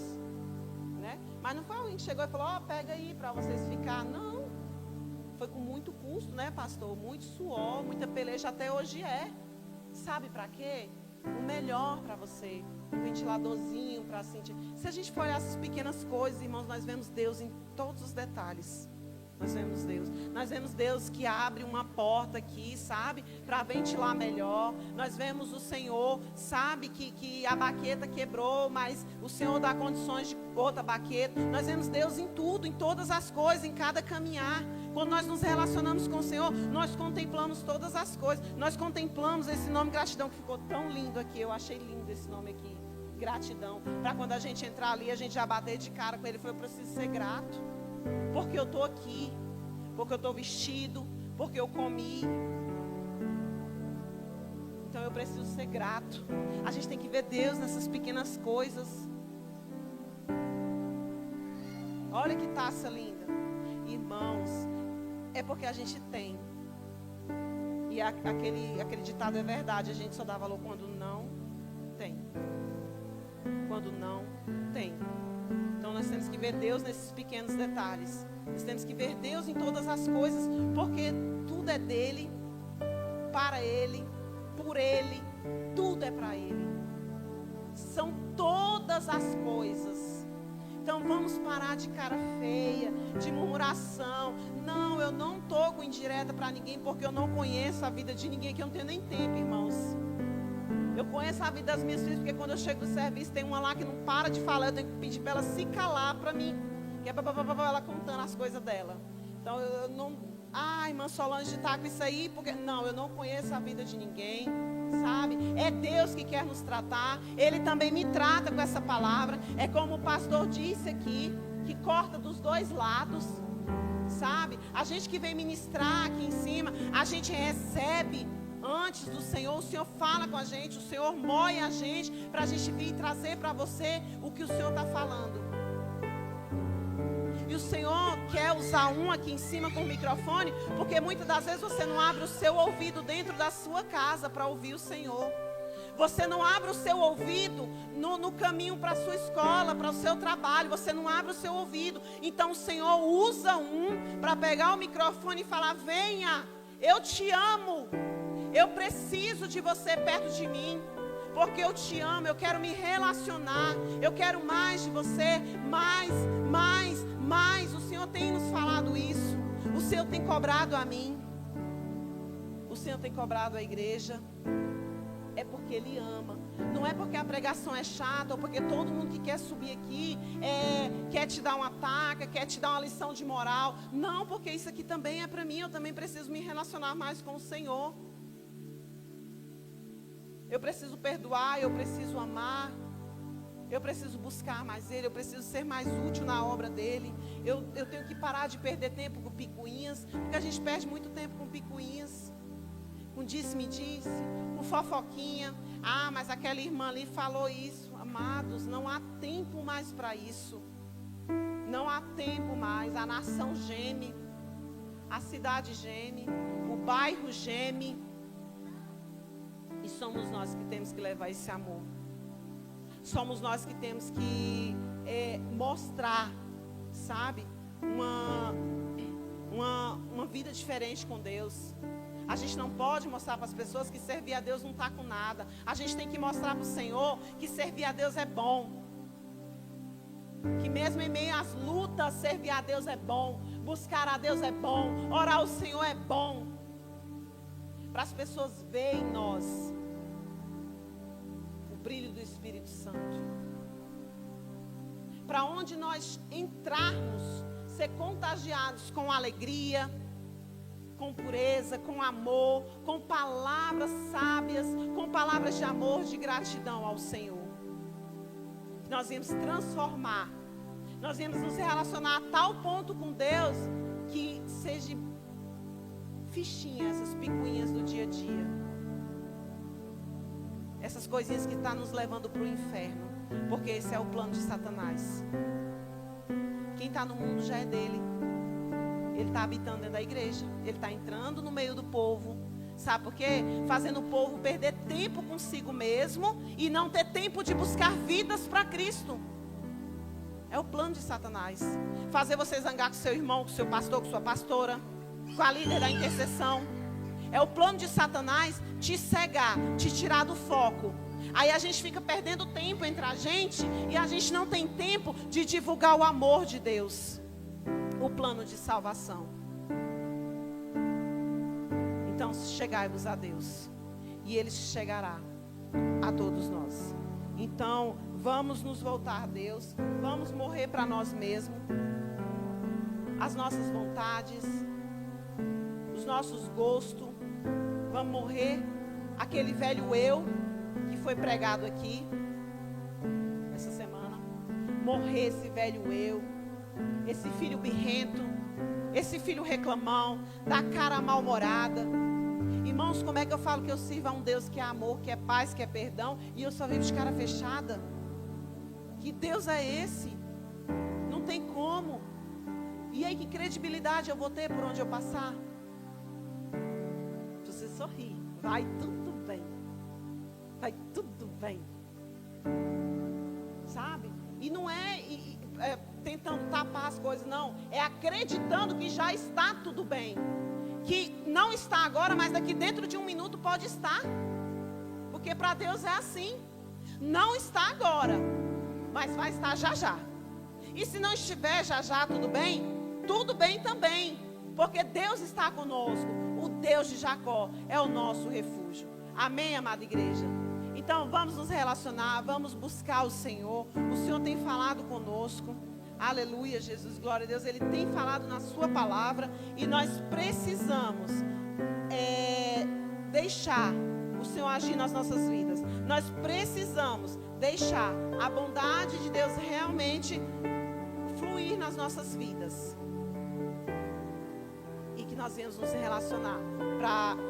né? Mas não foi alguém que chegou e falou, pega aí para vocês ficar. Não, foi com muito custo, né, pastor? Muito suor, muita peleja, até hoje é. Sabe para quê? O melhor para você, um ventiladorzinho para sentir. Se a gente for olhar essas pequenas coisas, irmãos, nós vemos Deus em todos os detalhes. Nós vemos Deus que abre uma porta aqui, sabe, para ventilar melhor. Nós vemos o Senhor, sabe, que a baqueta quebrou, mas o Senhor dá condições de outra baqueta. Nós vemos Deus em tudo, em todas as coisas, em cada caminhar. Quando nós nos relacionamos com o Senhor, nós contemplamos todas as coisas. Nós contemplamos esse nome gratidão, que ficou tão lindo aqui. Eu achei lindo esse nome aqui, gratidão. Para quando a gente entrar ali, a gente já bater de cara com ele. Eu preciso ser grato. Porque eu estou aqui, porque eu estou vestido, porque eu comi. Então eu preciso ser grato. A gente tem que ver Deus nessas pequenas coisas. Olha que taça linda. Irmãos, é porque a gente tem. E aquele ditado é verdade. A gente só dá valor quando não tem. Quando não tem. Então nós temos que ver Deus nesses pequenos detalhes. Nós temos que ver Deus em todas as coisas, porque tudo é dele, para ele, por ele, tudo é para ele. São todas as coisas. Então vamos parar de cara feia, de murmuração. Não, eu não estou com indireta para ninguém, porque eu não conheço a vida de ninguém, que eu não tenho nem tempo, irmãos. Eu conheço a vida das minhas filhas, porque quando eu chego do serviço, tem uma lá que não para de falar, eu tenho que pedir para ela se calar para mim, que é ela contando as coisas dela. Então eu não, irmã Solange está com isso aí, porque não, eu não conheço a vida de ninguém, sabe? É Deus que quer nos tratar, Ele também me trata com essa palavra. É como o pastor disse aqui, que corta dos dois lados, sabe? A gente que vem ministrar aqui em cima, a gente recebe antes do Senhor, o Senhor fala com a gente, o Senhor moe a gente, para a gente vir trazer para você o que o Senhor está falando. E o Senhor quer usar um aqui em cima com o microfone, porque muitas das vezes você não abre o seu ouvido dentro da sua casa para ouvir o Senhor. Você não abre o seu ouvido no caminho para a sua escola, para o seu trabalho. Você não abre o seu ouvido. Então o Senhor usa um para pegar o microfone e falar: venha, eu te amo. Eu preciso de você perto de mim, porque eu te amo, eu quero me relacionar, eu quero mais de você, mais. O Senhor tem nos falado isso, o Senhor tem cobrado a mim, o Senhor tem cobrado a igreja. É porque Ele ama, não é porque a pregação é chata, ou porque todo mundo que quer subir aqui quer te dar um ataque, quer te dar uma lição de moral. Não, porque isso aqui também é para mim, eu também preciso me relacionar mais com o Senhor. Eu preciso perdoar, eu preciso amar, eu preciso buscar mais Ele, eu preciso ser mais útil na obra dEle. Eu tenho que parar de perder tempo com picuinhas, porque a gente perde muito tempo com picuinhas, com disse-me-disse, com fofoquinha. Mas aquela irmã ali falou isso. Amados, não há tempo mais para isso. Não há tempo mais. A nação geme, a cidade geme, o bairro geme. E somos nós que temos que levar esse amor. Somos nós que temos que mostrar, sabe, uma vida diferente com Deus. A gente não pode mostrar para as pessoas que servir a Deus não está com nada. A gente tem que mostrar para o Senhor que servir a Deus é bom. Que mesmo em meio às lutas, servir a Deus é bom, buscar a Deus é bom, orar ao Senhor é bom. Para as pessoas verem em nós o brilho do Espírito Santo. Para onde nós entrarmos, ser contagiados com alegria, com pureza, com amor, com palavras sábias, com palavras de amor, de gratidão ao Senhor. Nós viemos transformar, nós viemos nos relacionar a tal ponto com Deus, que seja fichinha, essas picuinhas do dia a dia. Essas coisinhas que estão nos levando para o inferno. Porque esse é o plano de Satanás. Quem está no mundo já é dele. Ele está habitando dentro da igreja. Ele está entrando no meio do povo. Sabe por quê? Fazendo o povo perder tempo consigo mesmo e não ter tempo de buscar vidas para Cristo. É o plano de Satanás. Fazer você zangar com seu irmão, com seu pastor, com sua pastora, com a líder da intercessão. É o plano de Satanás te cegar, te tirar do foco. Aí a gente fica perdendo tempo entre a gente e a gente não tem tempo de divulgar o amor de Deus, o plano de salvação. Então chegai-vos a Deus e Ele chegará a todos nós. Então vamos nos voltar a Deus, vamos morrer para nós mesmos, as nossas vontades, os nossos gostos. Vamos morrer aquele velho eu que foi pregado aqui essa semana. Morrer esse velho eu, esse filho birrento, esse filho reclamão, da cara mal-humorada. Irmãos, como é que eu falo que eu sirvo a um Deus que é amor, que é paz, que é perdão, e eu só vivo de cara fechada? Que Deus é esse? Não tem como. E aí, que credibilidade eu vou ter por onde eu passar? Você sorri, vai tudo bem. Vai tudo bem. Sabe? E não é tentando tapar as coisas, não. É acreditando que já está tudo bem. Que não está agora, mas daqui dentro de um minuto pode estar. Porque para Deus é assim. Não está agora, mas vai estar já já. E se não estiver já já tudo bem também. Porque Deus está conosco. O Deus de Jacó é o nosso refúgio. Amém, amada igreja? Então vamos nos relacionar, vamos buscar o Senhor. O Senhor tem falado conosco. Aleluia, Jesus, glória a Deus. Ele tem falado na sua palavra. E nós precisamos deixar o Senhor agir nas nossas vidas. Nós precisamos deixar a bondade de Deus realmente fluir nas nossas vidas. E que nós venhamos nos relacionar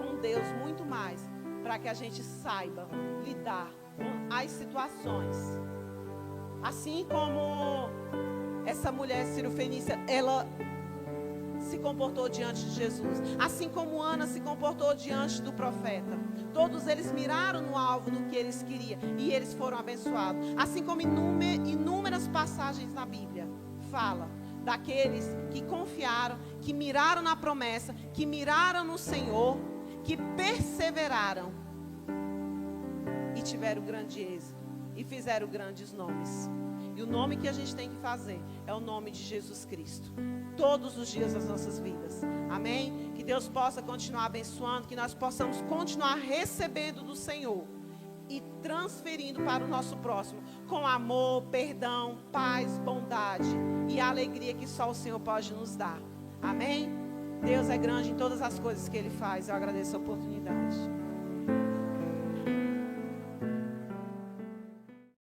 com Deus muito mais, para que a gente saiba lidar com as situações. Assim como essa mulher cirofenícia, ela se comportou diante de Jesus. Assim como Ana se comportou diante do profeta. Todos eles miraram no alvo, no que eles queriam, e eles foram abençoados. Assim como inúmeras passagens na Bíblia fala daqueles que confiaram, que miraram na promessa, que miraram no Senhor, que perseveraram e tiveram grande êxito e fizeram grandes nomes. E o nome que a gente tem que fazer é o nome de Jesus Cristo, todos os dias das nossas vidas. Amém? Que Deus possa continuar abençoando, que nós possamos continuar recebendo do Senhor e transferindo para o nosso próximo com amor, perdão, paz, bondade e alegria que só o Senhor pode nos dar. Amém? Deus é grande em todas as coisas que Ele faz. Eu agradeço a oportunidade.